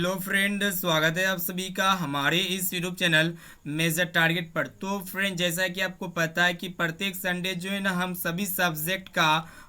Hello friend, स्वागत है आप सभी का हमारे इस यूट्यूब चैनल मेजर टारगेट पर। तो फ्रेंड, जैसा कि आपको पता है कि प्रत्येक संडे जो है ना हम सभी सब्जेक्ट का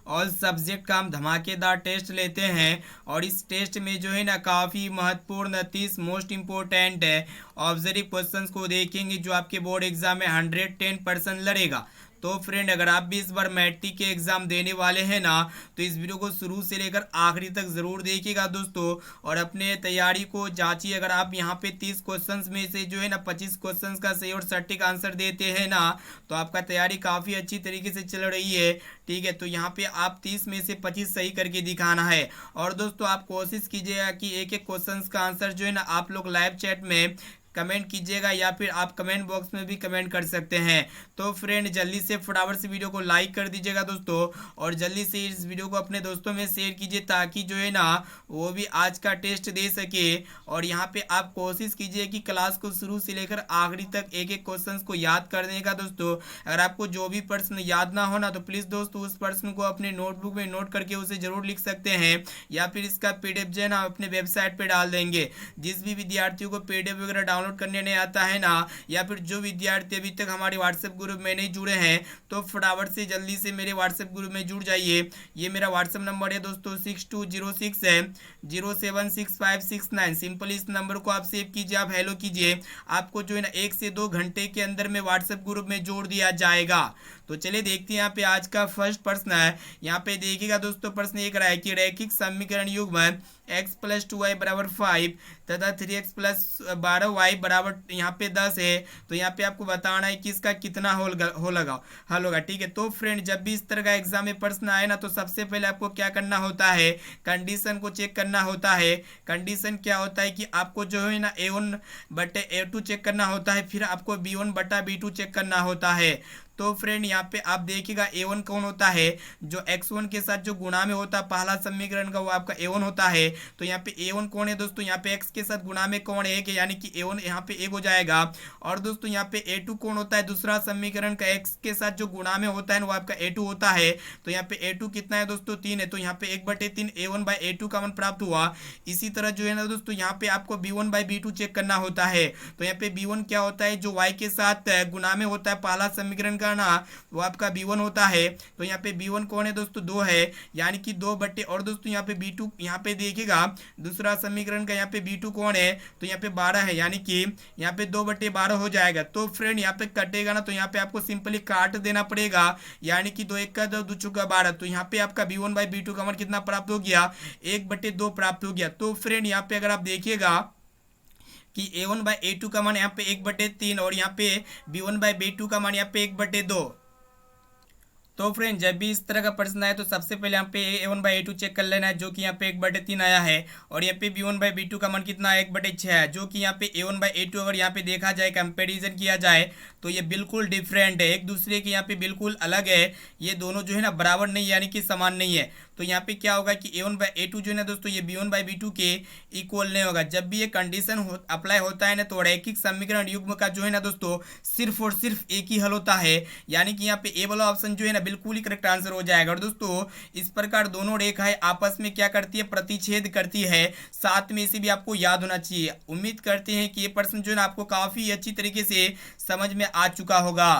ऑल सब्जेक्ट का हम धमाकेदार टेस्ट लेते हैं। और इस टेस्ट में जो है ना काफ़ी महत्वपूर्ण 30 मोस्ट इम्पोर्टेंट है ऑब्जर्व क्वेश्चंस को देखेंगे जो आपके बोर्ड एग्जाम में 110% लड़ेगा। तो फ्रेंड, अगर आप भी इस बार मैट्रिक के एग्जाम देने वाले हैं ना, तो इस वीडियो को शुरू से लेकर आखिरी तक जरूर देखिएगा दोस्तों, और अपने तैयारी को जांचिए। अगर आप यहाँ पे 30 क्वेश्चंस में से जो है ना 25 क्वेश्चंस का सही और सटीक आंसर देते हैं ना, तो आपका तैयारी काफ़ी अच्छी तरीके से चल रही है। ठीक है, तो यहाँ पे आप 30 में से 25 सही करके दिखाना है। और दोस्तों, आप कोशिश कीजिएगा कि एक एक क्वेश्चंस का आंसर जो है ना आप लोग लाइव चैट में कमेंट कीजिएगा, या फिर आप कमेंट बॉक्स में भी कमेंट कर सकते हैं। तो फ्रेंड, जल्दी से फटाफट से वीडियो को लाइक कर दीजिएगा दोस्तों, और जल्दी से इस वीडियो को अपने दोस्तों में शेयर कीजिए ताकि जो है ना वो भी आज का टेस्ट दे सके। और यहाँ पे आप कोशिश कीजिए कि क्लास को शुरू से लेकर आखिरी तक एक एक क्वेश्चन को याद करने का दोस्तों। अगर आपको जो भी प्रश्न याद ना हो ना, तो प्लीज़ दोस्तों उस प्रश्न को अपने नोटबुक में नोट करके उसे जरूर लिख सकते हैं, या फिर इसका पीडीएफ जो है ना अपने वेबसाइट पर डाल देंगे। जिस भी विद्यार्थियों को पीडीएफ वगैरह डाउनलोड करने नहीं आता है ना, या फिर जो विद्यार्थी अभी तक हमारे व्हाट्सएप ग्रुप में नहीं जुड़े हैं, तो फटाफट से जल्दी से मेरे व्हाट्सएप ग्रुप में जुड़ जाइए। ये मेरा व्हाट्सएप नंबर है दोस्तों, 6206 है 076569। सिंपली इस नंबर को आप सेव कीजिए, आप हेलो कीजिए, आपको जो है ना 1 से 2 घंटे के अंदर में व्हाट्सएप ग्रुप में जोड़ दिया जाएगा। तो चलिए देखते हैं यहाँ पे आज का फर्स्ट प्रश्न है। यहाँ पे देखिएगा दोस्तों, प्रश्न एक रहा है कि रैखिक समीकरण युग्म x + 2y = 5 तथा 3x + 12y बराबर यहाँ पे 10 है। तो यहाँ पे आपको बताना है कि इसका कितना हल होगा। ठीक है, तो फ्रेंड, जब भी इस तरह का एग्जाम में प्रश्न आए ना, तो सबसे पहले आपको क्या करना होता है, कंडीशन को चेक करना होता है। कंडीशन क्या होता है कि आपको जो है ना A1/A2 चेक करना होता है, फिर आपको B1/B2 चेक करना होता है। तो फ्रेंड, यहाँ पे आप देखिएगा A1 कौन होता है, जो x1 के साथ जो गुणा में होता है पहला समीकरण का, वो आपका A1 होता है। तो यहाँ पे A1 कौन है दोस्तों, यहाँ पे x के साथ गुणा में कौन है, कि यानी कि A1 यहाँ पे 1 हो जाएगा। और दोस्तों यहाँ पे A2 कौन होता है, दूसरा समीकरण का x के साथ जो गुणा में होता है वो आपका A2 होता है। तो यहाँ पे A2 कितना है दोस्तों, 3 है। तो यहाँ पे 1/3 A1/A2 का मान प्राप्त हुआ। इसी तरह जो है ना दोस्तों, यहाँ पे आपको B1/B2 चेक करना होता है। तो यहाँ पे B1 क्या होता है, जो y के साथ गुणा में होता है पहला समीकरण का ना, वो आपका B1 होता है। तो यहाँ पे B1 कौन है दोस्तों, 2 है, यानी कि 2 बट्टे। और दोस्तों यहाँ पे B2, यहाँ पे देखिएगा दूसरा समीकरण का यहाँ पे B2 कौन है, तो यहाँ पे 12 है, यानी कि यहाँ पे 2/12 हो जाएगा। तो फ्रेंड, यहाँ पे कटेगा ना, तो यहाँ पे आपको सिंपली काट देना पड़ेगा, यानी कि 2 1 का 2 2 चौका 12। तो यहाँ पे आपका B1/B2 का मान कितना प्राप्त हो गया, 1/2 प्राप्त हो गया। तो फ्रेंड, यहाँ पे अगर आप देखिएगा कि A1/A2 का मान यहाँ पे 1/3, और यहाँ पे B1/B2 का मान यहाँ पे 1/2। तो फ्रेंड, जब भी इस तरह का प्रश्न आए तो सबसे पहले यहाँ पे A1/A2 चेक कर लेना है, जो कि यहाँ पे 1/3 आया है। और यहाँ पे B1/B2 का मान कितना है, 1/6 है, जो कि यहाँ पे A1/A2 अगर यहाँ पे देखा जाए, कंपेरिजन किया जाए, तो ये बिल्कुल डिफरेंट है, एक दूसरे के यहाँ पे बिल्कुल अलग है। ये दोनों जो है ना बराबर नहीं, यानी कि समान नहीं है। तो यहाँ पे क्या होगा कि A1/A2 जो है ना दोस्तों, ये B1/B2 के इक्वल नहीं होगा। जब भी ये कंडीशन अप्लाई होता है ना, तो रैखिक समीकरण युग्म का जो है ना दोस्तों सिर्फ और सिर्फ एक ही हल होता है, यानी कि यहाँ पे ए वाला ऑप्शन जो है ना बिल्कुल ही करेक्ट आंसर हो जाएगा। और दोस्तों, इस प्रकार दोनों रेखाएं आपस में क्या करती है, प्रतिच्छेद करती है। साथ में इसे भी आपको याद होना चाहिए। उम्मीद करते हैं कि ये प्रश्न जो है ना आपको काफी अच्छी तरीके से समझ में आ चुका होगा।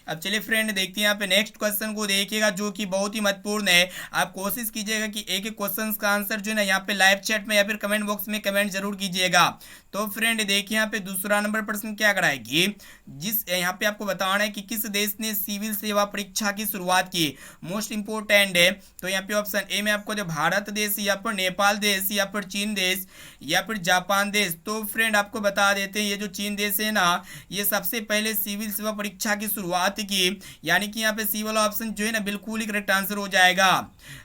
अब चलिए फ्रेंड, देखते हैं यहाँ पे नेक्स्ट क्वेश्चन को देखिएगा, जो कि बहुत ही महत्वपूर्ण है। आप कोशिश कीजिएगा कि एक एक क्वेश्चन का आंसर जो है ना यहाँ पे लाइव चैट में या फिर कमेंट बॉक्स में कमेंट जरूर कीजिएगा। तो फ्रेंड, देखिए यहाँ पे दूसरा नंबर प्रश्न क्या कराएगी, जिस यहाँ पे आपको बताना है कि किस देश ने सिविल सेवा परीक्षा की शुरुआत की। मोस्ट इंपोर्टेंट है। तो यहाँ पे ऑप्शन ए में आपको जो भारत देश, या फिर नेपाल देश, या फिर चीन देश, या फिर जापान देश। तो फ्रेंड, आपको बता देते हैं, ये जो चीन देश है ना, ये सबसे पहले सिविल सेवा परीक्षा की शुरुआत की, यानी कि यहाँ पे सी वाला ऑप्शन जो है ना बिल्कुल ही करेक्ट आंसर हो जाएगा।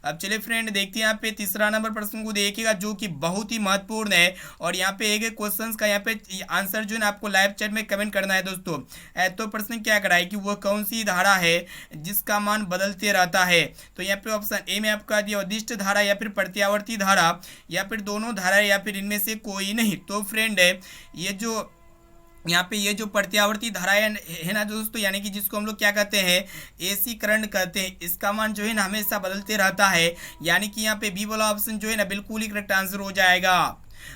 अब चलिए फ्रेंड, देखते हैं यहाँ पे तीसरा नंबर प्रश्न को देखिएगा, जो कि बहुत ही महत्वपूर्ण है। और यहाँ पे एक एक क्वेश्चन का यहाँ पे आंसर जो है ना आपको लाइव चैट में कमेंट करना है दोस्तों। तो प्रश्न क्या कराए कि वह कौन सी धारा है जिसका मान बदलते रहता है। तो यहाँ पे ऑप्शन ए में आपका दिया उद्दिष्ट धारा, या फिर प्रत्यावर्ती धारा, या फिर दोनों धारा, या फिर इनमें से कोई नहीं। तो फ्रेंड, ये जो यहाँ पे ये जो प्रत्यावर्ती धारा है ना दोस्तों, यानी कि जिसको हम लोग क्या कहते हैं, एसी करंट कहते हैं, इसका मान जो है ना हमेशा बदलते रहता है, यानी कि यहाँ पे बी वाला ऑप्शन जो है ना बिल्कुल ही करेक्ट आंसर हो जाएगा।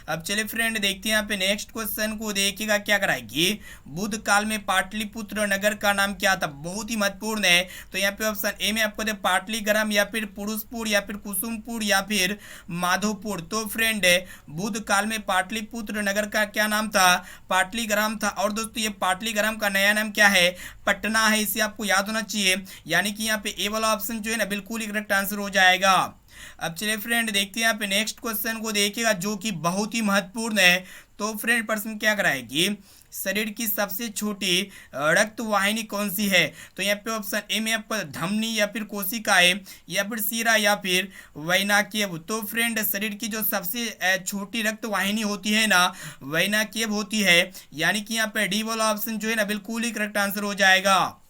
अब चलिए फ्रेंड देखते हैं यहाँ पे नेक्स्ट क्वेश्चन को, देखिएगा क्या कराएगी। बुद्ध काल में पाटलिपुत्र नगर का नाम क्या था, बहुत ही महत्वपूर्ण है। तो यहाँ पे ऑप्शन ए में आपको दे पाटलिग्राम या फिर पुरुषपुर या फिर कुसुमपुर या फिर माधोपुर। तो फ्रेंड बुद्ध काल में पाटलिपुत्र नगर का क्या नाम था, पाटलिग्राम था। और दोस्तों ये पाटलिग्राम का नया नाम क्या है, पटना है, इसे आपको याद होना चाहिए। यानी कि यहाँ पे ए वाला ऑप्शन जो है ना बिल्कुल ही करेक्ट आंसर हो जाएगा। अब चलिए फ्रेंड देखते हैं यहाँ पे नेक्स्ट क्वेश्चन को, देखिएगा जो कि बहुत ही महत्वपूर्ण है। तो फ्रेंड प्रश्न क्या कराएगी, शरीर की सबसे छोटी रक्त वाहिनी कौन सी है। तो यहाँ पे ऑप्शन ए में आपको धमनी या फिर कोशिकाएं या फिर सीरा या फिर वैनाकेव। तो फ्रेंड शरीर की जो सबसे छोटी रक्त वाहिनी होती है ना, वैनाकेव होती है। यानी कि यहाँ पे डी वाला ऑप्शन जो है ना बिल्कुल ही करेक्ट आंसर हो जाएगा।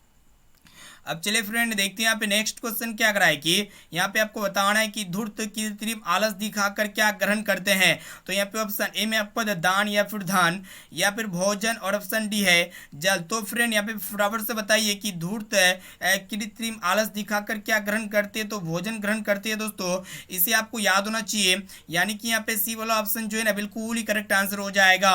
अब चलिए फ्रेंड देखते हैं यहाँ पे नेक्स्ट क्वेश्चन क्या कराए कि यहाँ पे आपको बताना है कि धूर्त कृत्रिम आलस दिखाकर क्या ग्रहण करते हैं। तो यहाँ पे ऑप्शन ए में आपको दान या फिर धन या फिर भोजन, और ऑप्शन डी है जल। तो फ्रेंड यहाँ पे फटाफट से बताइए कि धूर्त कृत्रिम आलस दिखाकर क्या ग्रहण करते हैं, तो भोजन ग्रहण करते हैं दोस्तों, इसे आपको याद होना चाहिए। यानी कि यहाँ पे सी वाला ऑप्शन जो है ना बिल्कुल ही करेक्ट आंसर हो जाएगा।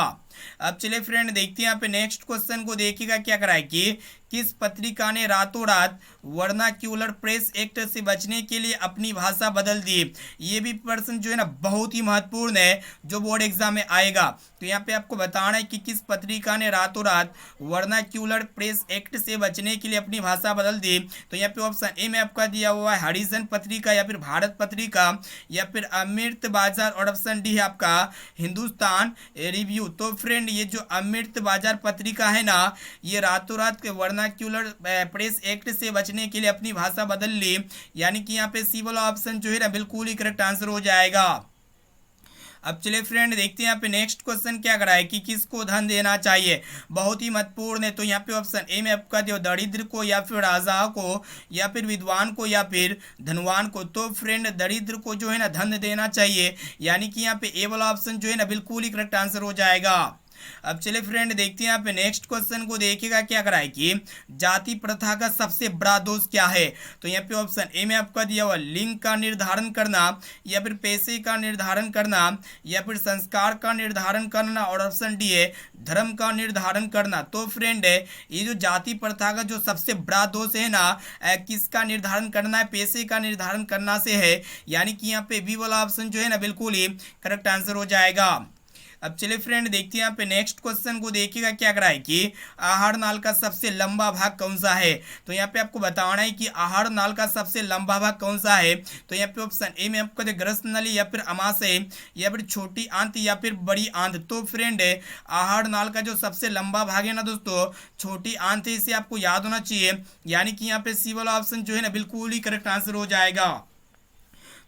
अब चलिए फ्रेंड देखते हैं यहाँ पे नेक्स्ट क्वेश्चन को, देखिएगा क्या कराए कि किस पत्रिका ने रातों रात वर्नाक्यूलर प्रेस एक्ट से बचने के लिए अपनी भाषा बदल दी। ये भी प्रश्न जो है ना बहुत ही महत्वपूर्ण है, जो बोर्ड एग्जाम में आएगा। तो यहाँ पे आपको बताना है कि किस पत्रिका ने रातों रात वर्नाक्यूलर प्रेस एक्ट से बचने के लिए अपनी भाषा बदल दी। तो यहाँ पे ऑप्शन ए में आपका दिया हुआ है हरिजन पत्रिका या फिर भारत पत्रिका या फिर अमृत बाजार, और ऑप्शन डी है आपका हिंदुस्तान रिव्यू। तो फ्रेंड ये जो अमृत बाजार पत्रिका है ना, ये रातों रात के वर्नाक्यूलर प्रेस एक्ट से बचने के लिए अपनी भाषा बदल ली। यानी कि यहाँ पे सी वाला ऑप्शन जो है ना बिल्कुल ही करेक्ट आंसर हो जाएगा। अब चलिए फ्रेंड देखते हैं यहाँ पे नेक्स्ट क्वेश्चन क्या कराए कि किसको धन देना चाहिए, बहुत ही महत्वपूर्ण है। तो यहाँ पे ऑप्शन ए में आपका दिया दरिद्र को या फिर राजा को या फिर विद्वान को या फिर धनवान को। तो फ्रेंड दरिद्र को जो है ना धन देना चाहिए। यानी कि यहाँ पे ए वाला ऑप्शन जो है ना बिल्कुल ही करेक्ट आंसर हो जाएगा। अब चलिए फ्रेंड देखते हैं यहाँ पे नेक्स्ट क्वेश्चन को, देखिएगा क्या कराए कि जाति प्रथा का सबसे बड़ा दोष क्या है। तो यहाँ पे ऑप्शन ए में आपका दिया हुआ लिंग का निर्धारण करना या फिर पैसे का निर्धारण करना या फिर संस्कार का निर्धारण करना, और ऑप्शन डी है धर्म का निर्धारण करना। तो फ्रेंड ये जो जाति प्रथा का जो सबसे बड़ा दोष है ना, किसका निर्धारण करना है, पैसे का निर्धारण करना से है। यानी कि यहाँ पे बी वाला ऑप्शन जो है ना बिल्कुल ही करेक्ट आंसर हो जाएगा। अब चलिए फ्रेंड देखते हैं यहाँ पे नेक्स्ट क्वेश्चन को, देखिएगा क्या कराए कि आहार नाल का सबसे लंबा भाग कौन सा है। तो यहाँ पे आपको बताना है कि आहार नाल का सबसे लंबा भाग कौन सा है। तो यहाँ पे ऑप्शन ए में आपको ग्रस्त नली या फिर अमाशय या फिर छोटी आंत या फिर बड़ी आंत। तो फ्रेंड आहार नाल का जो सबसे लंबा भाग है ना दोस्तों, छोटी आंत है, इसे आपको याद होना चाहिए। यानी कि यहाँ पे सी वाला ऑप्शन जो है ना बिल्कुल ही करेक्ट आंसर हो जाएगा।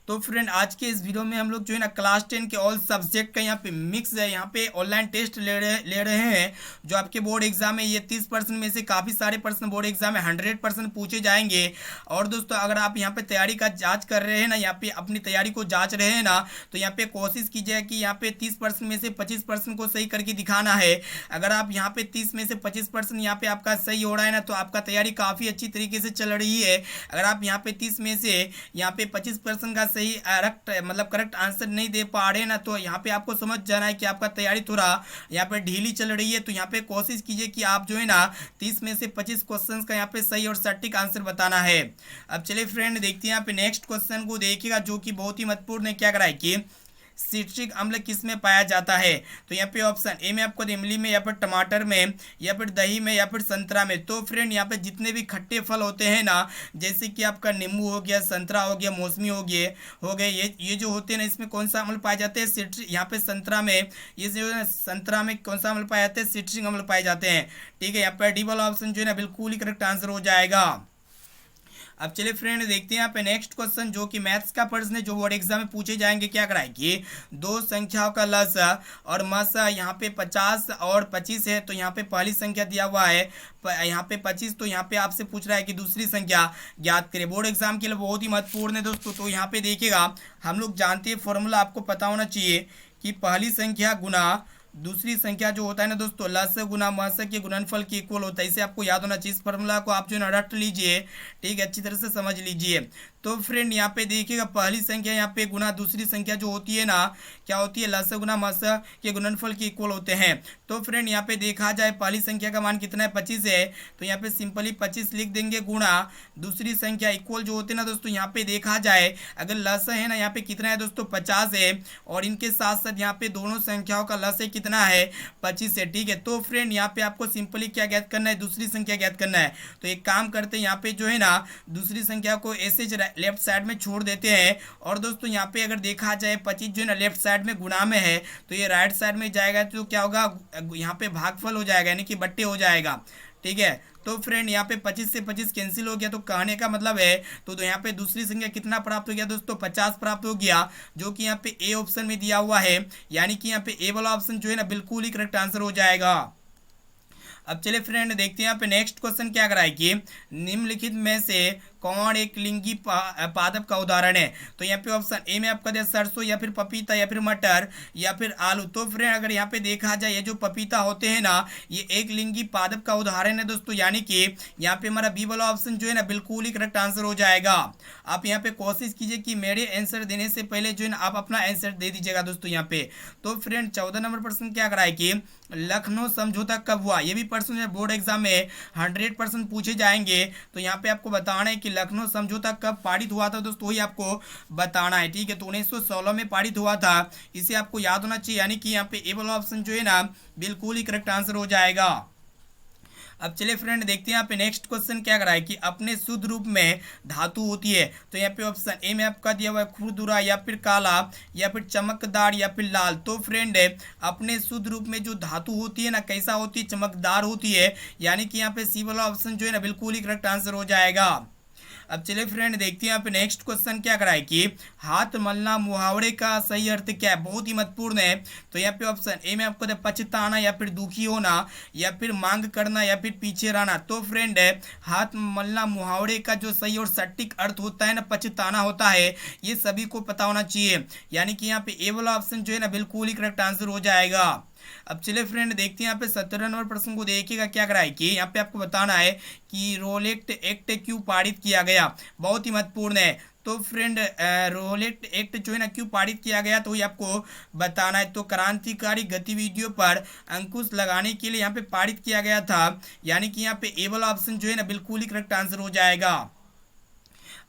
तो फ्रेंड आज के इस वीडियो में हम लोग जो है ना क्लास 10 के ऑल सब्जेक्ट का यहाँ पे मिक्स है, यहाँ पे ऑनलाइन टेस्ट ले रहे हैं जो आपके बोर्ड एग्जाम में ये 30% में से काफ़ी सारे प्रश्न बोर्ड एग्जाम में 100% पूछे जाएंगे। और दोस्तों अगर आप यहाँ पे तैयारी का जांच कर रहे हैं ना, यहाँ पे अपनी तैयारी को जांच रहे हैं ना, तो यहाँ पे कोशिश कीजिए कि यहाँ पे 30% में से 25% को सही करके दिखाना है। अगर आप यहाँ पे 30 में से 25% यहाँ पे आपका सही हो रहा है ना, तो आपका तैयारी काफ़ी अच्छी तरीके से चल रही है। अगर आप यहाँ पे 30 में से यहाँ पे 25% का सही करेक्ट आंसर नहीं दे पा रहे ना, तो यहाँ पे आपको समझ जाना है कि आपका तैयारी थोड़ा यहाँ पे ढीली चल रही है। तो यहाँ पे कोशिश कीजिए कि आप जो है ना 30 में से 25 क्वेश्चंस का यहाँ पे सही और सटीक आंसर बताना है। अब चलिए फ्रेंड देखते हैं यहाँ पे नेक्स्ट क्वेश्चन को, देखिएगा जो कि बहुत ही महत्वपूर्ण है। क्या कराए कि सिट्रिक अम्ल किस में पाया जाता है। तो यहाँ पे ऑप्शन ए में आपको इमली में या फिर टमाटर में या फिर दही में या फिर संतरा में। तो फ्रेंड यहाँ पे जितने भी खट्टे फल होते हैं ना, जैसे कि आपका नींबू हो गया, संतरा हो गया, मौसमी हो गए, ये जो होते हैं ना, इसमें कौन सा अम्ल पाए जाते हैं, सिट्रिक। यहाँ पे संतरा में, ये जो है संतरा में कौन सा अम्ल पाए जाते हैं, सिट्रिक अम्ल पाए जाते हैं। ठीक है, यहाँ पर डी वाला ऑप्शन जो है ना बिल्कुल ही करेक्ट आंसर हो जाएगा। अब चलिए फ्रेंड देखते हैं यहाँ पे नेक्स्ट क्वेश्चन जो कि मैथ्स का प्रश्न है, जो बोर्ड एग्जाम में पूछे जाएंगे। क्या कराए कि दो संख्याओं का लसा और मसा यहाँ पे 50 और 25 है। तो यहाँ पे पहली संख्या दिया हुआ है यहाँ पे 25, तो यहाँ पे आपसे पूछ रहा है कि दूसरी संख्या ज्ञात करें। बोर्ड एग्जाम के लिए बहुत ही महत्वपूर्ण है दोस्तों। तो यहाँ पे देखिएगा, हम लोग जानते हैं फॉर्मूला आपको पता होना चाहिए कि पहली संख्या गुना दूसरी संख्या जो होता है ना दोस्तों लस गुना मस के गुणनफल के इक्वल होता है। इसे आपको याद होना चाहिए, इस फॉर्मूला को आप जो है ना रट लीजिए, ठीक है, अच्छी तरह से समझ लीजिए। तो फ्रेंड यहाँ पे देखिएगा पहली संख्या यहाँ पे गुना दूसरी संख्या जो होती है ना क्या होती है, लस गुना मस के गुणनफल के इक्वल होते हैं। तो फ्रेंड यहाँ पे देखा जाए पहली संख्या का मान कितना है 25 है, तो यहाँ पे सिंपली 25 लिख देंगे गुणा दूसरी संख्या इक्वल जो होते हैं ना दोस्तों यहाँ पे देखा जाए अगर लस है ना यहाँ पे कितना है दोस्तों 50 है, और इनके साथ साथ यहाँ पे दोनों संख्याओं का लस है कितना है 25 है, ठीक है। तो फ्रेंड यहाँ पे आपको सिंपली क्या ज्ञात करना है, दूसरी संख्या ज्ञात करना है। तो एक काम करते हैं यहाँ पे जो है ना दूसरी संख्या को ऐसे लेफ्ट साइड में छोड़ देते हैं, और दोस्तों यहाँ पे अगर देखा जाए 25 जो है ना लेफ्ट साइड में गुणा में है, तो ये राइट साइड में जाएगा तो क्या होगा यहाँ पे भागफल हो जाएगा यानी कि बट्टे हो जाएगा, ठीक है। तो फ्रेंड यहाँ पे 25 से 25 कैंसिल हो गया, तो कहने का मतलब है तो यहाँ पे दूसरी संख्या कितना प्राप्त हो गया दोस्तों 50 प्राप्त हो गया, जो कि यहाँ पे ए ऑप्शन में दिया हुआ है, यानी कि यहाँ पे ए वाला ऑप्शन जो है ना बिल्कुल ही करेक्ट आंसर हो जाएगा। अब चलिए फ्रेंड देखते हैं यहाँ पे नेक्स्ट क्वेश्चन क्या कराए कि निम्नलिखित में से कौन एक लिंगी पादप का उदाहरण है। तो यहाँ पे ऑप्शन ए में आपका दिया सरसों या फिर पपीता या फिर मटर या फिर आलू। तो फ्रेंड अगर यहाँ पे देखा जाए ये जो पपीता होते हैं ना ये एक लिंगी पादप का उदाहरण है दोस्तों, यानी कि यहाँ पे हमारा बी वाला ऑप्शन जो है ना बिल्कुल ही करेक्ट आंसर हो जाएगा। आप यहाँ पे कोशिश कीजिए कि मेरे आंसर देने से पहले जो है ना आप अपना आंसर दे दीजिएगा दोस्तों यहाँ पे। तो फ्रेंड 14 नंबर प्रश्न क्या कराए कि लखनऊ समझौता कब हुआ। ये भी प्रश्न बोर्ड एग्जाम में 100% पूछे जाएंगे। तो यहाँ पे आपको बताना है कि लखनऊ समझौता कब पारित हुआ था दोस्तों, वही आपको बताना है, ठीक है। तो 1916 में पारित हुआ था, इसे आपको याद होना चाहिए, यानी कि यहाँ पे ए वाला ऑप्शन जो है ना बिल्कुल ही करेक्ट आंसर हो जाएगा। अब चलिए फ्रेंड देखते हैं यहाँ पे नेक्स्ट क्वेश्चन क्या कराए कि अपने शुद्ध रूप में धातु होती है। तो यहाँ पे ऑप्शन ए में आपका दिया हुआ है खुरदुरा या फिर काला या फिर चमकदार या फिर लाल। तो फ्रेंड अपने शुद्ध रूप में जो धातु होती है ना कैसा होती है, चमकदार होती है, यानी कि यहाँ पे सी वाला ऑप्शन जो है ना बिल्कुल ही करेक्ट आंसर हो जाएगा। अब चलिए फ्रेंड देखते हैं यहाँ पे नेक्स्ट क्वेश्चन क्या कराए कि हाथ मलना मुहावरे का सही अर्थ क्या है, बहुत ही महत्वपूर्ण है। तो यहाँ पे ऑप्शन ए में आपको पछताना या फिर दुखी होना या फिर मांग करना या फिर पीछे रहना। तो फ्रेंड हाथ मलना मुहावरे का जो सही और सटीक अर्थ होता है ना पछताना होता है, ये सभी को पता होना चाहिए, यानी कि यहाँ पे ए वाला ऑप्शन जो है ना बिल्कुल ही करेक्ट आंसर हो जाएगा। अब चलिए फ्रेंड देखते हैं यहाँ पे 17 नंबर प्रश्न को देखिएगा क्या कराए कि यहाँ पे आपको बताना है कि रोलेट एक्ट क्यों पारित किया गया, बहुत ही महत्वपूर्ण है। तो फ्रेंड रोलेट एक्ट जो है ना क्यों पारित किया गया, तो ये आपको बताना है। तो क्रांतिकारी गतिविधियों पर अंकुश लगाने के लिए यहाँ पे पारित किया गया था, यानी कि यहाँ पे ए वाला ऑप्शन जो है ना बिल्कुल ही करेक्ट आंसर हो जाएगा।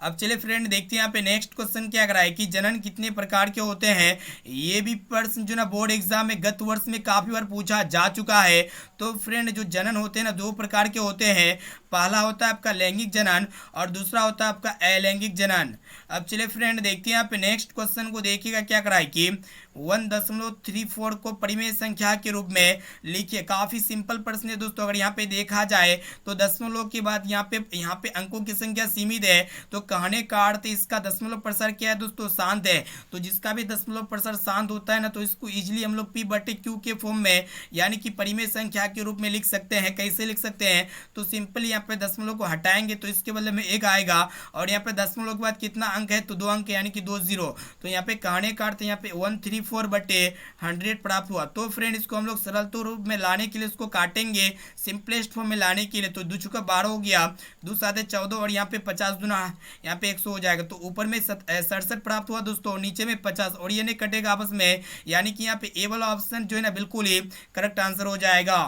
अब चलिए फ्रेंड देखते हैं यहाँ पे नेक्स्ट क्वेश्चन क्या कराए कि जनन कितने प्रकार के होते हैं। ये भी प्रश्न जो ना बोर्ड एग्जाम में गत वर्ष में काफी बार पूछा जा चुका है। तो फ्रेंड जो जनन होते हैं ना दो प्रकार के होते हैं, पहला होता है आपका लैंगिक जनन और दूसरा होता है आपका अलैंगिक जनन। अब चलिए फ्रेंड देखते हैं यहाँ पे नेक्स्ट क्वेश्चन को देखिएगा क्या कराए कि 1.34 को परिमेय संख्या के रूप में लिखिए। काफी सिंपल प्रश्न है दोस्तों, अगर यहाँ पे देखा जाए तो दशमलव के बाद यहाँ पे अंकों की संख्या सीमित है, तो कहने का अर्थ इसका दशमलव प्रसार क्या है दोस्तों, शांत है। तो जिसका भी दशमलव प्रसार शांत होता है ना तो इसको इजिली हम लोग p/q के फॉर्म में यानी कि परिमेय संख्या के रूप में लिख सकते हैं। कैसे लिख सकते हैं, तो सिंपली यहाँ पे दशमलव को हटाएंगे तो इसके बदले में 1 आएगा, और यहाँ पे दशमलव के बाद कितना अंक है तो 2 अंक यानी कि 2 0। तो यहाँ पे कहने का अर्थ यहाँ पे 134/100 प्राप्त हुआ। तो फ्रेंड इसको हम लोग सरल तो रूप में लाने के लिए इसको काटेंगे, सिंपलेस्ट फॉर्म में लाने के लिए। तो 2 × 12 हो गया, 2 × 14 और यहाँ पे 50 गुना यहाँ पे 100 हो जाएगा। तो ऊपर में 67 प्राप्त हुआ दोस्तों, नीचे में 50, और ये नहीं कटेगा आपस में, यानी कि यहाँ पे ए वाला ऑप्शन जो है ना बिल्कुल ही करेक्ट आंसर हो जाएगा।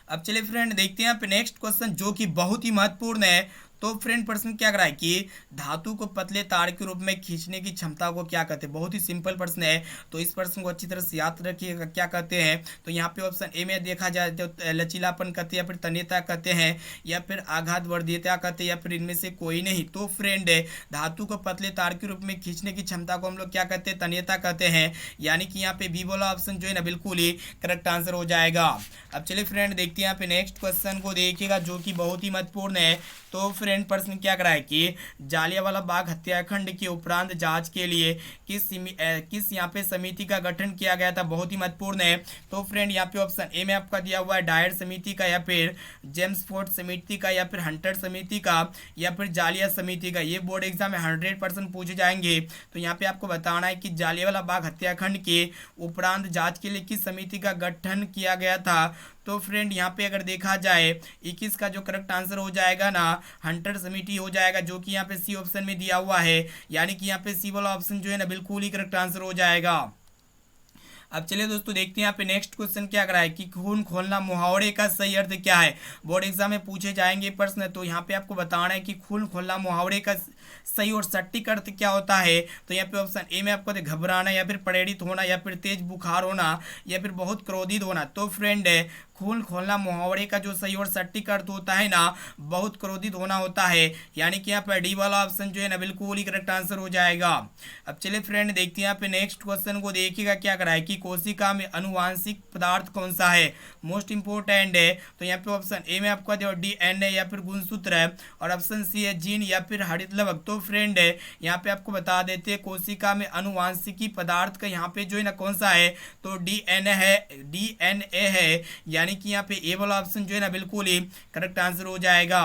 अब चलिए फ्रेंड देखते हैं यहाँ पे नेक्स्ट क्वेश्चन जो कि बहुत ही महत्वपूर्ण है। तो फ्रेंड प्रश्न क्या कराए कि धातु को पतले तार के रूप में खींचने की क्षमता को क्या कहते हैं। बहुत ही सिंपल प्रश्न है, तो इस प्रश्न को अच्छी तरह से याद रखिएगा क्या कहते हैं। तो यहाँ पे ऑप्शन ए में देखा जाए तो लचीलापन कहते हैं या फिर तन्यता कहते हैं या फिर आघात वर्धीयता कहते हैं या फिर इनमें से कोई नहीं। तो फ्रेंड धातु को पतले तार के रूप में खींचने की क्षमता को हम लोग क्या कहते हैं, तन्यता कहते हैं, यानी कि यहाँ पे बी वाला ऑप्शन जो है ना बिल्कुल ही करेक्ट आंसर हो जाएगा। अब चलिए फ्रेंड देखते हैं यहाँ पे नेक्स्ट क्वेश्चन को देखिएगा जो कि बहुत ही महत्वपूर्ण है। तो फ्रेंड फ्रेंड प्रश्न क्या करा है कि जालियांवाला बाग हत्याकांड के उपरांत जांच के लिए किस यहाँ पे समिति का गठन किया गया था, बहुत ही महत्वपूर्ण है। तो फ्रेंड यहाँ पे ऑप्शन ए में आपका दिया हुआ है डायर समिति का, या फिर जेम्स फोर्ड समिति का, या फिर हंटर समिति का, या फिर जालिया समिति का। ये बोर्ड एग्जाम में 100% पूछे जाएंगे। तो यहाँ पे आपको बताना है कि जालियांवाला बाग हत्याकांड के उपरांत जांच के लिए किस समिति का गठन किया गया था। तो फ्रेंड यहाँ पे अगर देखा जाए 21 का जो करेक्ट आंसर हो जाएगा ना, हंटर समिति हो जाएगा, जो कि यहाँ पे सी ऑप्शन में दिया हुआ है। यानी कि यहाँ पे सी वाला ऑप्शन जो है ना बिल्कुल ही करेक्ट आंसर हो जाएगा। अब चलिए दोस्तों देखते हैं यहाँ पे नेक्स्ट क्वेश्चन क्या करा है कि खून खोलना मुहावरे का सही अर्थ क्या है। बोर्ड एग्जाम में पूछे जाएंगे प्रश्न। तो यहाँ पे आपको बताना है कि खून खोलना मुहावरे का सही और सटीक अर्थ क्या होता है। तो यहाँ पे ऑप्शन ए में आपको घबराना, या फिर प्रेरित होना, या फिर तेज बुखार होना, या फिर बहुत क्रोधित होना। तो फ्रेंड खून खोलना मुहावरे का जो सही और सटीक अर्थ होता है ना, बहुत क्रोधित होना होता है। यानी कि यहाँ पर डी वाला ऑप्शन जो है ना बिल्कुल ही करेक्ट आंसर हो जाएगा। अब चलिए फ्रेंड देखते हैं यहाँ पे नेक्स्ट क्वेश्चन को, देखिएगा क्या करा है कि कोशिका में अनुवांशिक पदार्थ कौन सा है, मोस्ट इंपोर्टेंट है। तो यहाँ पे ऑप्शन ए में आपका जो DNA या फिर गुणसूत्र है, और ऑप्शन सी है जीन या फिर हरित लवक। तो फ्रेंड यहाँ पे आपको बता देते हैं कोशिका में अनुवांशिकी पदार्थ का यहाँ पे जो है ना कौन सा है, तो DNA है। यानी कि यहाँ पे ए वाला ऑप्शन जो है ना बिल्कुल ही करेक्ट आंसर हो जाएगा।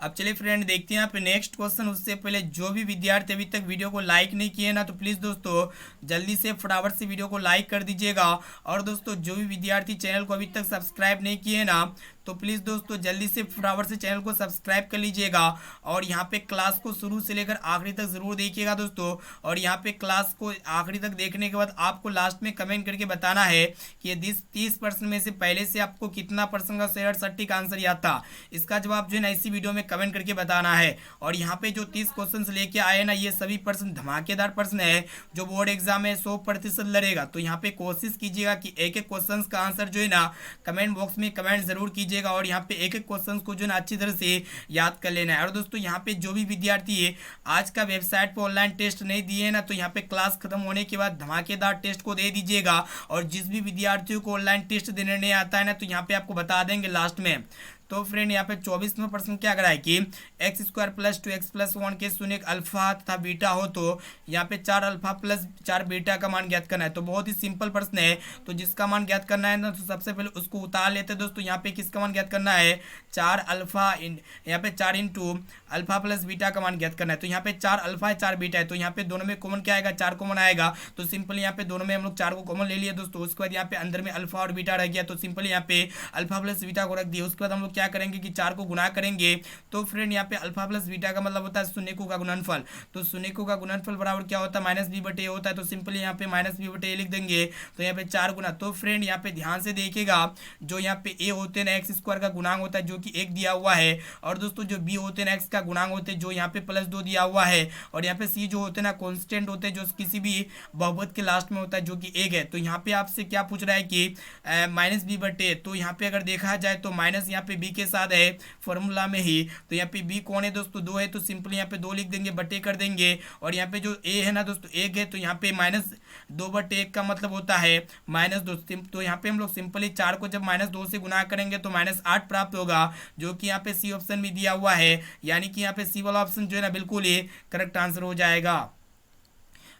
अब चलिए फ्रेंड देखते हैं यहाँ पे नेक्स्ट क्वेश्चन। उससे पहले जो भी विद्यार्थी अभी तक वीडियो को लाइक नहीं किए ना, तो प्लीज़ दोस्तों जल्दी से फटाफट से वीडियो को लाइक कर दीजिएगा। और दोस्तों जो भी विद्यार्थी चैनल को अभी तक सब्सक्राइब नहीं किए ना, तो प्लीज़ दोस्तों जल्दी से फटाफट से चैनल को सब्सक्राइब कर लीजिएगा। और यहाँ पे क्लास को शुरू से लेकर आखिरी तक ज़रूर देखिएगा दोस्तों। और यहाँ पे क्लास को आखिरी तक देखने के बाद आपको लास्ट में कमेंट करके बताना है कि 30% में से पहले से आपको कितना % का सही और सटीक आंसर याद था। इसका जवाब जो है ना इसी वीडियो में कमेंट करके बताना है। और यहाँ पे जो 30 क्वेश्चन लेके आए ना, ये सभी प्रश्न धमाकेदार प्रश्न है जो बोर्ड एग्जाम में 100% लड़ेगा। तो यहाँ पे कोशिश कीजिएगा कि एक एक क्वेश्चन का आंसर जो है ना कमेंट बॉक्स में कमेंट जरूर कीजिएगा। और यहाँ पे एक एक क्वेश्चन को जो है ना अच्छी तरह से याद कर लेना है। और दोस्तों यहाँ पे जो भी विद्यार्थी है आज का वेबसाइट पर ऑनलाइन टेस्ट नहीं दिए ना, तो यहाँ पे क्लास खत्म होने के बाद धमाकेदार टेस्ट को दे दीजिएगा। और जिस भी विद्यार्थियों को ऑनलाइन टेस्ट देने नहीं आता है ना, तो यहाँ पे आपको बता देंगे लास्ट में। तो फ्रेंड यहाँ पे 24वां प्रश्न क्या करा है कि x² + 2x + 1 के शून्य अल्फा तथा बीटा हो, तो यहाँ पे 4 अल्फा प्लस 4 बीटा का मान ज्ञात करना है। तो बहुत ही सिंपल प्रश्न है। तो जिसका मान ज्ञात करना है ना, तो सबसे पहले उसको उतार लेते हैं दोस्तों। यहाँ पे किसका मान ज्ञात करना है, 4 अल्फा यहाँ पे 4 × अल्फा प्लस बीटा का मान ज्ञात करना है। तो यहाँ पे 4 अल्फा है 4 बीटा है। तो यहाँ पे दोनों में कॉमन क्या आएगा, 4 कॉमन आएगा। तो सिंपल यहाँ पे दोनों में हम लोग 4 को कॉमन ले लिए दोस्तों। उसके बाद यहाँ पे अंदर में अल्फा और बीटा रह गया। तो सिंपल यहाँ पे अल्फा प्लस बीटा को रख दिया। उसके बाद हम लोग क्या करेंगे कि 4 को गुणा करेंगे। तो फ्रेंड यहाँ पे अल्फा प्लस बीटा का मतलब होता है शून्यकों का गुणनफल। तो शून्यकों का गुणनफल बराबर क्या होता है, -b/a होता है। तो सिंपली यहाँ पे -b/a लिख देंगे। तो यहाँ पे 4 गुना। तो फ्रेंड यहाँ पे ध्यान से देखिएगा, जो यहाँ पे a होते हैं ना x² का गुणांक होता है जो कि 1 दिया हुआ है। और दोस्तों जो b होते हैं ना x का गुणांक होते हैं जो यहाँ पे +2 दिया हुआ है। और यहाँ पे c जो होते हैं ना कॉन्स्टेंट होते हैं जो किसी भी बहुपद के लास्ट में होता है जो कि 1 है। तो यहाँ पे आपसे क्या पूछ रहा है कि -b/a। तो यहाँ पे अगर देखा जाए तो माइनस यहाँ पे b के साथ है फॉर्मूला में ही। तो यहाँ पे b कौन है दोस्तों, 2 है। तो सिंपली यहाँ पे 2 लिख देंगे, बटे कर देंगे। और यहाँ पे जो a है ना दोस्तों 1 है। तो यहाँ पे -2/1 का मतलब होता है -2। तो यहाँ पे हम लोग सिंपली 4 को जब -2 से गुना करेंगे तो -8 प्राप्त होगा, जो कि यहाँ पे सी ऑप्शन में दिया हुआ है। यानी कि यहाँ पे सी वाला ऑप्शन जो है ना बिल्कुल ही करेक्ट आंसर हो जाएगा।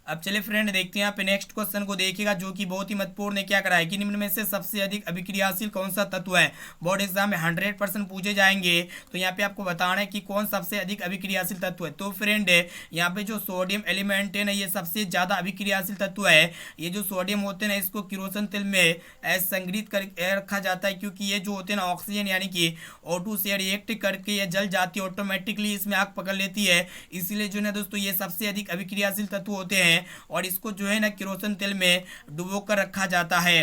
अब चलिए फ्रेंड देखते हैं यहाँ पे नेक्स्ट क्वेश्चन को देखिएगा, जो कि बहुत ही महत्वपूर्ण है। क्या कराए कि निम्न में से सबसे अधिक अभिक्रियाशील कौन सा तत्व है। बोर्ड एग्जाम में 100% पूछे जाएंगे। तो यहाँ पे आपको बताना है कि कौन सबसे अधिक अभिक्रियाशील तत्व है। तो फ्रेंड यहाँ पे जो सोडियम एलिमेंट है ना, ये सबसे ज्यादा अभिक्रियाशील तत्व है। ये जो सोडियम होते हैं ना, इसको किरोसिन तेल में संग्रहित कर रखा जाता है, क्योंकि ये जो होते हैं ना ऑक्सीजन यानी कि O2 से रिएक्ट करके ये जल जाती है, ऑटोमेटिकली इसमें आग पकड़ लेती है। इसीलिए जो है ना दोस्तों ये सबसे अधिक अभिक्रियाशील तत्व होते हैं। और इसको जो है ना किरोसिन तेल में डुबो कर रखा जाता है।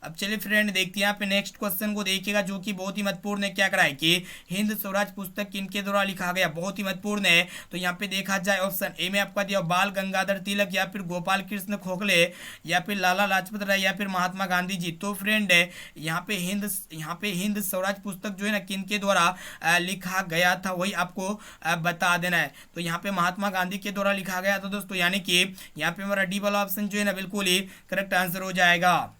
अब चलिए फ्रेंड देखते हैं यहाँ पे नेक्स्ट क्वेश्चन को देखिएगा, जो कि बहुत ही महत्वपूर्ण है। क्या करा है कि हिंद स्वराज पुस्तक किनके द्वारा लिखा गया, बहुत ही महत्वपूर्ण है। तो यहाँ पे देखा जाए ऑप्शन ए में आपका दिया बाल गंगाधर तिलक, या फिर गोपाल कृष्ण खोखले, या फिर लाला लाजपत राय, या फिर महात्मा गांधी जी। तो फ्रेंड यहाँ पे हिंद स्वराज पुस्तक जो है ना किनके द्वारा लिखा गया था, वही आपको बता देना है। तो यहाँ पे महात्मा गांधी के द्वारा लिखा गया था दोस्तों। यानी कि यहाँ पे हमारा डी वाला ऑप्शन जो है ना बिल्कुल ही करेक्ट आंसर हो जाएगा।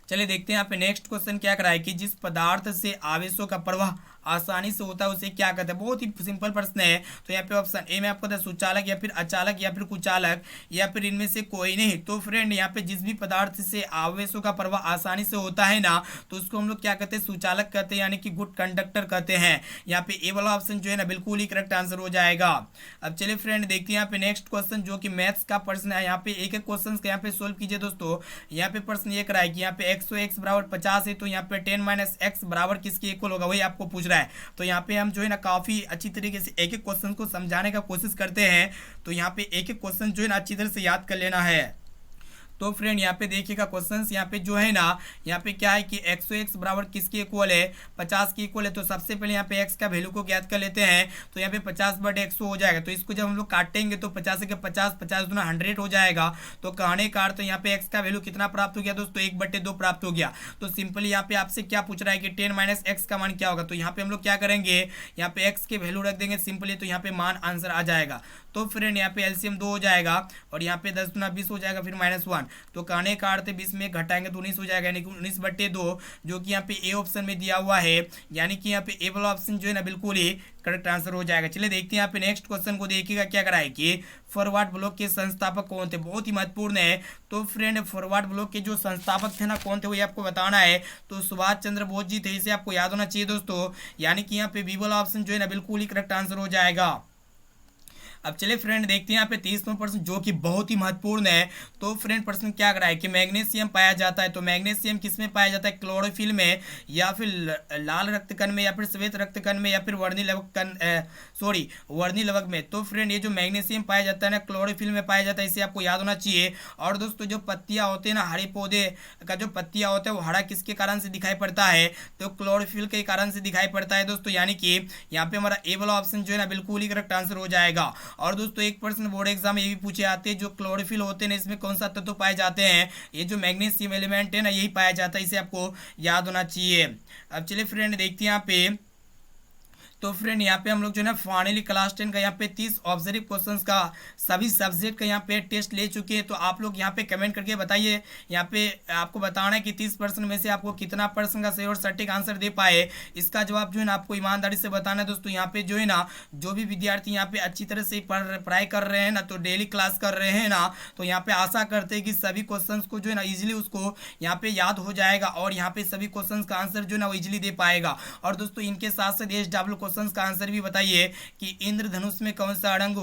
चलिए देखते हैं यहाँ पे नेक्स्ट क्वेश्चन क्या करा है कि जिस पदार्थ से आवेशों का प्रवाह आसानी से होता है उसे क्या कहते हैं। बहुत ही सिंपल प्रश्न है। तो यहाँ पे ऑप्शन ए में आपको कहता है सुचालक या फिर अचालक या फिर कुचालक या फिर इनमें से कोई नहीं। तो फ्रेंड यहाँ पे जिस भी पदार्थ से आवेशों का प्रवाह आसानी से होता है ना, तो उसको हम लोग क्या कहते हैं, सुचालक कहते हैं, यानी कि गुड कंडक्टर कहते हैं। यहाँ पे ए वाला ऑप्शन जो है ना बिल्कुल ही करेक्ट आंसर हो जाएगा। अब चलिए फ्रेंड देखते हैं यहाँ पे नेक्स्ट क्वेश्चन जो कि मैथ्स का प्रश्न है। यहाँ पे एक एक क्वेश्चन का यहाँ पे सोल्व कीजिए दोस्तों। यहाँ पे प्रश्न ये करा है कि यहाँ पे x बराबर 50 है, तो यहाँ पे 10 - x बराबर किसके इक्वल होगा, वही आपको पूछ रहा है। तो यहाँ पे हम जो है ना काफी अच्छी तरीके से एक एक क्वेश्चन को समझाने का कोशिश करते हैं। तो यहाँ पे एक एक क्वेश्चन जो है ना अच्छी तरह से याद कर लेना है। तो फ्रेंड यहाँ पे देखिएगा क्वेश्चंस यहाँ पे जो है ना, यहाँ पे क्या है कि 100x बराबर किसके इक्वल है, 50 के इक्वल है। तो सबसे पहले यहाँ पे x का वैल्यू को ज्ञात कर लेते हैं। तो यहाँ पे 50/100 हो जाएगा। तो इसको जब हम लोग काटेंगे तो 50 के 50, 50 दूना 100 हो जाएगा। तो कहने का अर्थ यहाँ पे x का वैल्यू कितना प्राप्त हो गया दोस्तों, 1/2 प्राप्त हो गया। तो सिंपली यहाँ पे आपसे क्या पूछ रहा है कि 10 - x का मान क्या होगा। तो यहाँ पे हम लोग क्या करेंगे, यहाँ पे x के वैल्यू रख देंगे सिंपली, तो यहाँ पे मान आंसर आ जाएगा। तो फ्रेंड यहाँ पे एलसीएम 2 हो जाएगा और यहाँ पे 10 दूना 20 हो जाएगा, फिर -1। तो कहने का अर्थ 20 में घटाएंगे तो 19 हो जाएगा, यानी कि 19/2 जो कि यहाँ पे ए ऑप्शन में दिया हुआ है। यानी कि यहाँ पे ए वाला ऑप्शन जो है ना बिल्कुल ही करेक्ट आंसर हो जाएगा। चलिए देखते हैं यहाँ पे नेक्स्ट क्वेश्चन को, देखिएगा क्या करा है कि फॉरवर्ड ब्लॉक के संस्थापक कौन थे, बहुत ही महत्वपूर्ण है। तो फ्रेंड फॉरवर्ड ब्लॉक के जो संस्थापक थे ना कौन थे, वही आपको बताना है। तो सुभाष चंद्र बोस जी थे, इसे आपको याद होना चाहिए दोस्तों। यानी कि यहाँ पे बी वाला ऑप्शन जो है ना बिल्कुल ही करेक्ट आंसर हो जाएगा। अब चलिए फ्रेंड देखते हैं यहाँ पे 30वां प्रश्न जो कि बहुत ही महत्वपूर्ण है। तो फ्रेंड प्रश्न क्या कर रहा है कि मैग्नीशियम पाया जाता है। तो मैग्नीशियम किस में पाया जाता है, क्लोरोफिल में या फिर लाल रक्त कण में या फिर श्वेत रक्त कण में या फिर वर्णी लवक में। तो फ्रेंड ये जो मैग्नीशियम पाया जाता है ना क्लोरोफिल में पाया जाता है, इसे आपको याद होना चाहिए। और दोस्तों जो पत्तियां होते हैं ना, हरे पौधे का जो पत्तियां होता है वो हरा किसके कारण से दिखाई पड़ता है, तो क्लोरोफिल के कारण से दिखाई पड़ता है दोस्तों। यानी कि यहाँ पे हमारा ए वाला ऑप्शन जो है ना बिल्कुल ही करेक्ट आंसर हो जाएगा। और दोस्तों एक प्रश्न बोर्ड एग्जाम में ये भी पूछे आते हैं, जो क्लोरोफिल होते हैं इसमें कौन सा तत्व पाए जाते हैं, ये जो मैग्नीशियम एलिमेंट है ना यही पाया जाता है, इसे आपको याद होना चाहिए। अब चलिए फ्रेंड देखते हैं यहाँ पे। तो फ्रेंड यहाँ पे हम लोग जो है ना फाइनली क्लास 10 का यहाँ पे 30 ऑब्जर्व क्वेश्चंस का सभी सब्जेक्ट का यहाँ पे टेस्ट ले चुके हैं। तो आप लोग यहाँ पे कमेंट करके बताइए, यहाँ पे आपको बताना है कि 30% में से आपको कितना परसेंट का सही और सटीक आंसर दे पाए। इसका जवाब जो है ना आपको ईमानदारी से बताना है दोस्तों। यहाँ पे जो है ना जो भी विद्यार्थी यहाँ पे अच्छी तरह से पढ़ाई कर रहे हैं ना, तो डेली क्लास कर रहे हैं ना, तो यहाँ पे आशा करते हैं कि सभी क्वेश्चन को जो है ना ईजिली उसको यहाँ पे याद हो जाएगा और यहाँ पे सभी क्वेश्चन का आंसर जो है ना वो ईजिली दे पाएगा। और दोस्तों इनके साथ साथ SW क्वेश्चंस का आंसर भी बताइए कि इंद्रधनुष में कौन सा अड़ंग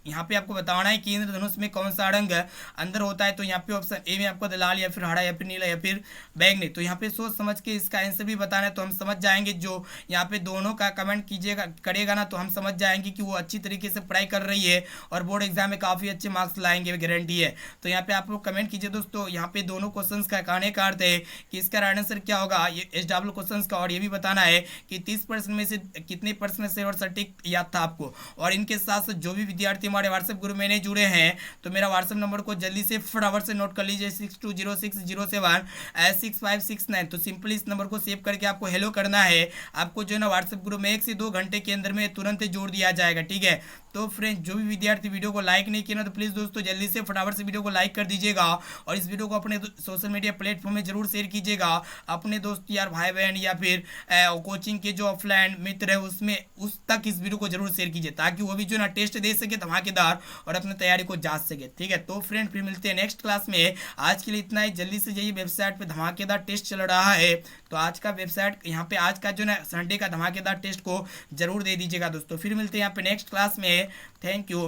यहाँ पे आपको बताना है कि इंद्रधनुष में कौन सा अड़ंग अंदर होता है। तो यहाँ पे ऑप्शन ए में आपको लाल या फिर हरा या फिर नीला या फिर बैंगनी। तो यहाँ पे सोच समझ के इसका आंसर भी बताना है, तो हम समझ जाएंगे। जो यहाँ पे दोनों का कमेंट कीजिएगा करेगा ना, तो हम समझ जाएंगे कि वो अच्छी तरीके से पढ़ाई कर रही है और बोर्ड एग्जाम में काफी अच्छे मार्क्स लाएंगे, गारंटी है। तो यहाँ पे आप लोग कमेंट कीजिए दोस्तों। यहाँ पे दोनों क्वेश्चन का कहने का अर्थ है कि इसका राइट आंसर क्या होगा, ये SW क्वेश्चन का। और ये भी बताना है कि 30% में से कितने परसेंट से और सटीक याद था आपको। और इनके साथ साथ जो भी विद्यार्थी हमारे व्हाट्सएप ग्रुप में नहीं जुड़े हैं, तो मेरा व्हाट्सएप नंबर को जल्दी से फटाफट से नोट कर लीजिए 6206076569। तो सिंपली इस नंबर को सेव करके आपको हेलो करना है। आपको जो है ना व्हाट्सएप ग्रुप में 1 से 2 घंटे के अंदर में तुरंत जोड़ दिया जाएगा, ठीक है। तो फ्रेंड्स जो भी विद्यार्थी वीडियो को लाइक नहीं किया ना, तो प्लीज़ दोस्तों जल्दी से फटाफट से वीडियो को लाइक कर दीजिएगा और इस वीडियो को अपने सोशल मीडिया प्लेटफॉर्म में जरूर शेयर कीजिएगा। अपने दोस्त यार भाई बहन या फिर कोचिंग के जो ऑफलाइन मित्र है उसमें उस तक इस वीडियो को जरूर शेयर कीजिए, ताकि वो भी जो ना टेस्ट दे सके धमाकेदार और अपनी तैयारी को जांच सके, ठीक है। तो फ्रेंड फिर मिलते हैं नेक्स्ट क्लास में। आज के लिए इतना ही। जल्दी से जाइए, वेबसाइट पे धमाकेदार टेस्ट चल रहा है, तो आज का वेबसाइट यहाँ पे आज का जो ना संडे का धमाकेदार टेस्ट को जरूर दे दीजिएगा दोस्तों। फिर मिलते हैं यहाँ पे नेक्स्ट क्लास में। Thank you.